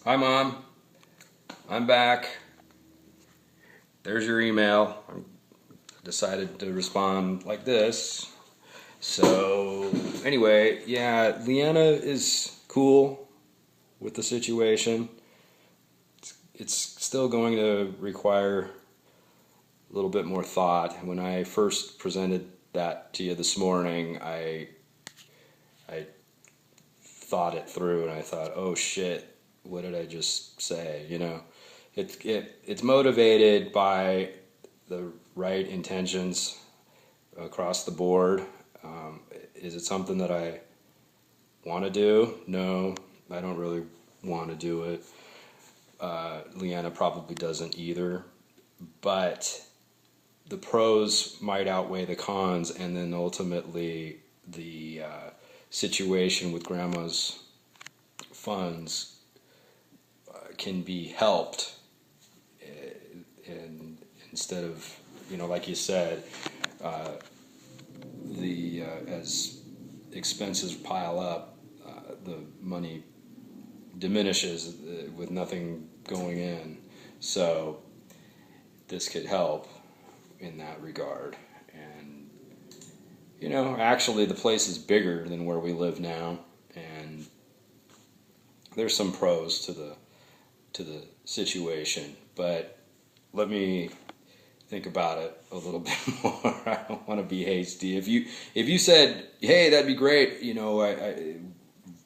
Hi, Mom. I'm back. There's your email. I decided to respond like this. So, anyway, yeah, Leanna is cool with the situation. It's still going to require a little bit more thought. When I first presented that to you this morning, I thought it through and I thought, oh shit, what did I just say? It's motivated by the right intentions across the board. Is it something that I want to do? No, I don't really want to do it. Leanna probably doesn't either. But the pros might outweigh the cons, and then ultimately the situation with Grandma's funds can be helped, and instead of, like you said, the as expenses pile up, the money diminishes with nothing going in. So this could help in that regard. And actually the place is bigger than where we live now, and there's some pros to the situation, but let me think about it a little bit more. I don't want to be hasty. If you said, "Hey, that'd be great,"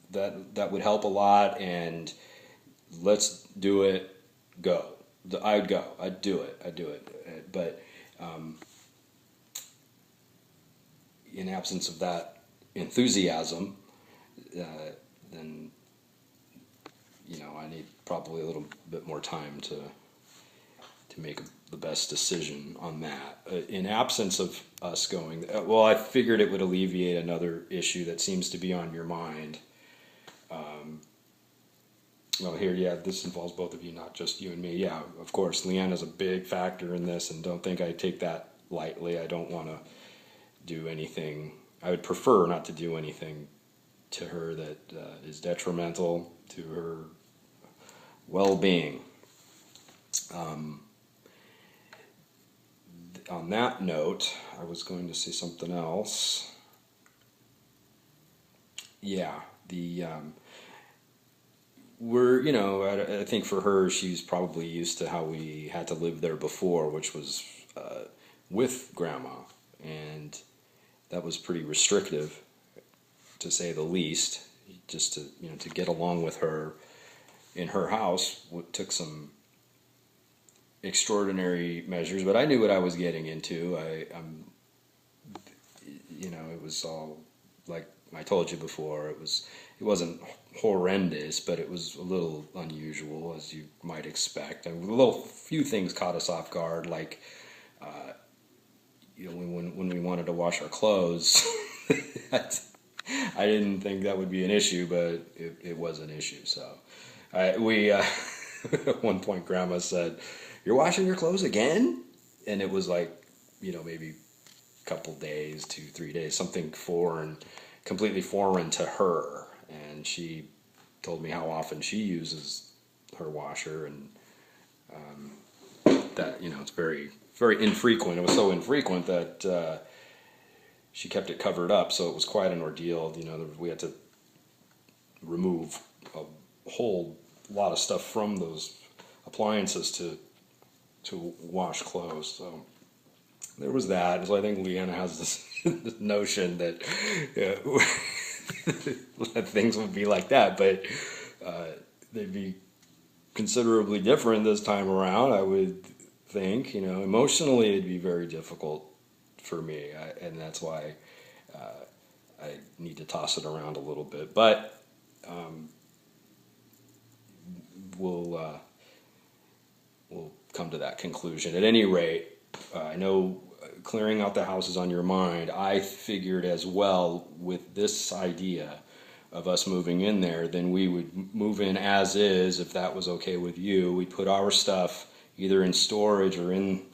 that would help a lot, and let's do it. Go. I'd go. I'd do it. But in absence of that enthusiasm, then I need probably a little bit more time to make the best decision on that. In absence of us going, well, I figured it would alleviate another issue that seems to be on your mind. Well, here, yeah, this involves both of you, not just you and me. Yeah, of course, Leanna's a big factor in this, and don't think I take that lightly. I don't want to do anything. I would prefer not to do anything to her that is detrimental to her well-being. On that note, I was going to say something else. Yeah, I think for her, she's probably used to how we had to live there before, which was with Grandma, and that was pretty restrictive, to say the least. Just to get along with her in her house took some extraordinary measures, but I knew what I was getting into. It was all, like I told you before, it wasn't horrendous, but it was a little unusual, as you might expect. Few things caught us off guard, like when we wanted to wash our clothes. I didn't think that would be an issue, but it was an issue. So we at one point, Grandma said, "You're washing your clothes again?" And it was like, maybe a couple days, 2-3 days, something completely foreign to her. And she told me how often she uses her washer, and that it's very, very infrequent. It was so infrequent that she kept it covered up, so it was quite an ordeal. We had to remove a whole lot of stuff from those appliances to wash clothes. So there was that. So I think Leanna has this notion that that things would be like that, but they'd be considerably different this time around, I would think. Emotionally it'd be very difficult for me, and that's why I need to toss it around a little bit. But we'll come to that conclusion. At any rate, I know clearing out the house is on your mind. I figured as well, with this idea of us moving in there, then we would move in as is, if that was okay with you. We'd put our stuff either in storage or in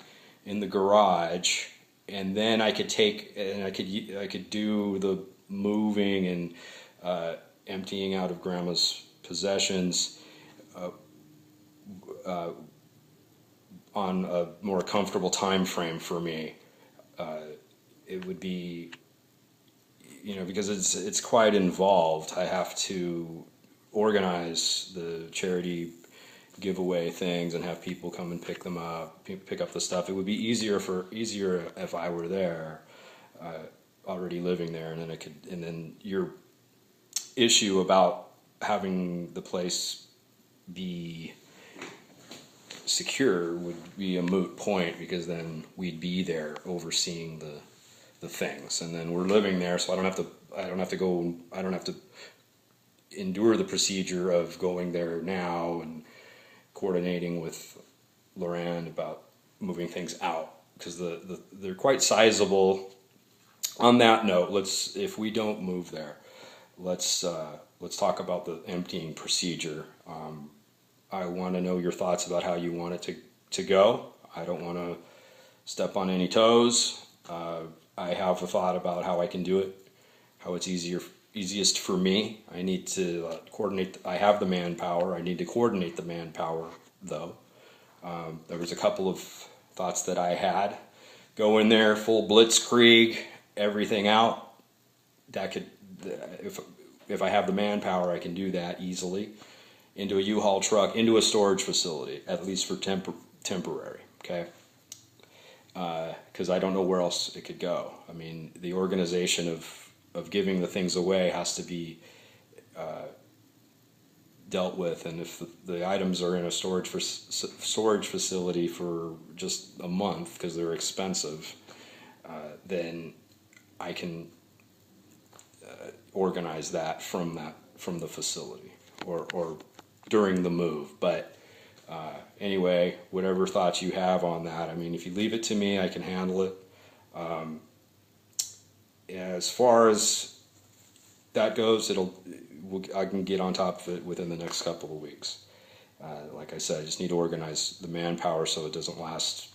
the garage, and then I could do the moving and emptying out of Grandma's possessions on a more comfortable time frame for me, it would be, because it's quite involved. I have to organize the charity giveaway things and have people come and pick them up, pick up the stuff. It would be easier if I were there, already living there, and then your issue about having the place be secure would be a moot point, because then we'd be there overseeing the things, and then we're living there, so I don't have to endure the procedure of going there now and coordinating with Loran about moving things out, because they're quite sizable. On that note, if we don't move there, let's talk about the emptying procedure. I want to know your thoughts about how you want it to go. I don't want to step on any toes. I have a thought about how I can do it, how it's easiest for me. I need to coordinate. I have the manpower. I need to coordinate the manpower, though. There was a couple of thoughts that I had. Go in there, full blitzkrieg, everything out. That could, if I have the manpower, I can do that easily. Into a U-Haul truck, into a storage facility, at least for temporary. Okay. Because I don't know where else it could go. I mean, the organization of giving the things away has to be dealt with, and if the items are in a storage facility for just a month because they're expensive, then I can organize that from the facility or during the move. But anyway, whatever thoughts you have on that, I mean, if you leave it to me, I can handle it. As far as that goes, I can get on top of it within the next couple of weeks. Like I said, I just need to organize the manpower so it doesn't last.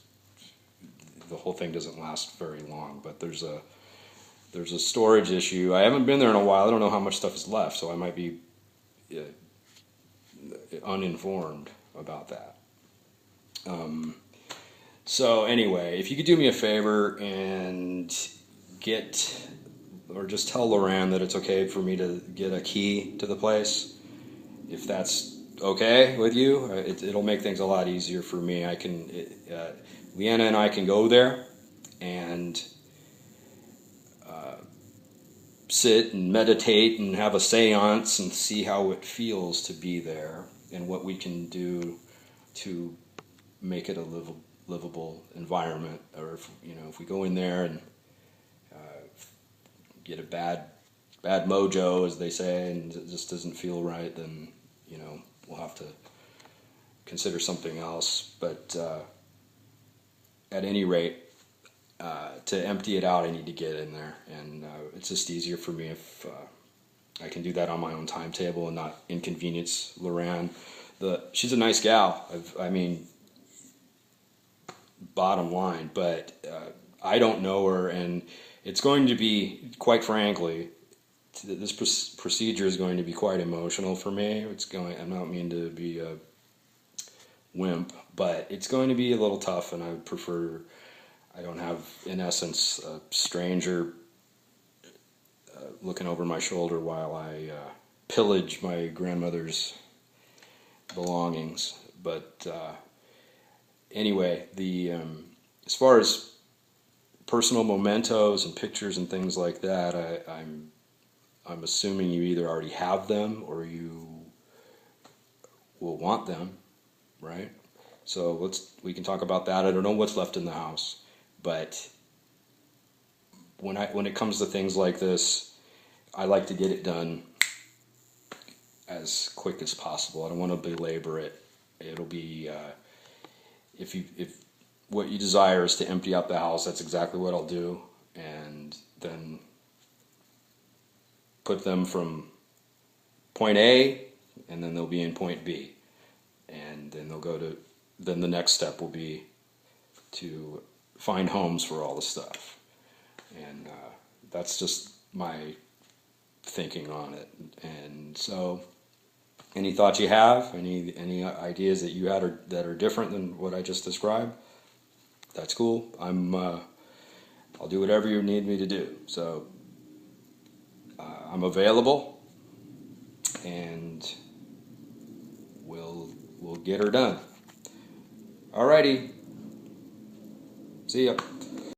The whole thing doesn't last very long. But there's a storage issue. I haven't been there in a while. I don't know how much stuff is left, so I might be uninformed about that. So anyway, if you could do me a favor and just tell Loran that it's okay for me to get a key to the place, if that's okay with you. It'll make things a lot easier for me. Leanna and I can go there and sit and meditate and have a seance and see how it feels to be there and what we can do to make it a livable environment. Or if we go in there and get a bad mojo, as they say, and it just doesn't feel right, then we'll have to consider something else. But at any rate, to empty it out, I need to get in there, and it's just easier for me if I can do that on my own timetable and not inconvenience Loran. She's a nice gal. I mean, bottom line, but I don't know her, and it's going to be, quite frankly, this procedure is going to be quite emotional for me. I'm not mean to be a wimp, but it's going to be a little tough, and I don't have, in essence, a stranger looking over my shoulder while I pillage my grandmother's belongings. But anyway, as far as personal mementos and pictures and things like that, I'm assuming you either already have them or you will want them, right? So we can talk about that. I don't know what's left in the house, but when it comes to things like this, I like to get it done as quick as possible. I don't want to belabor it. It'll be if what you desire is to empty out the house, that's exactly what I'll do, and then put them from point A, and then they'll be in point B, and then then the next step will be to find homes for all the stuff, and that's just my thinking on it. And so Any thoughts you have, any ideas that you had that are different than what I just described, that's cool. I'll do whatever you need me to do. So I'm available, and we'll get her done. Alrighty. See ya.